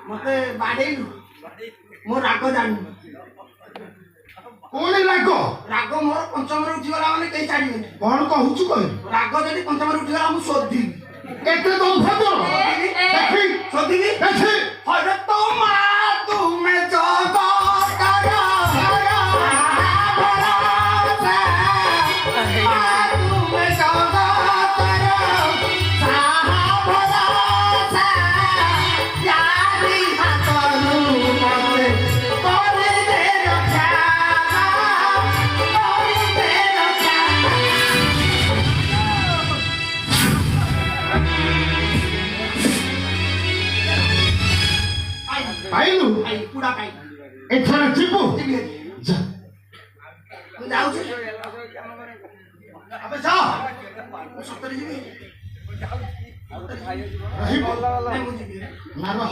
मते बाडेलु मो राग जानु कोन राग राग मोर पंचमरे उठी गला माने कई छाडी कोन कहूछु कहि राग जदी पंचमरे उठी गला मु सोधी एते दंभ तोर देखि सोधी देखि अरे तो मा तू में जोगो करा पाइलु आई पूरा पाई एथरा जीवु जा मैं जाऊ छी अबे जा मैं सत्तरी जीवी रहिबो नहीं मुझे मारो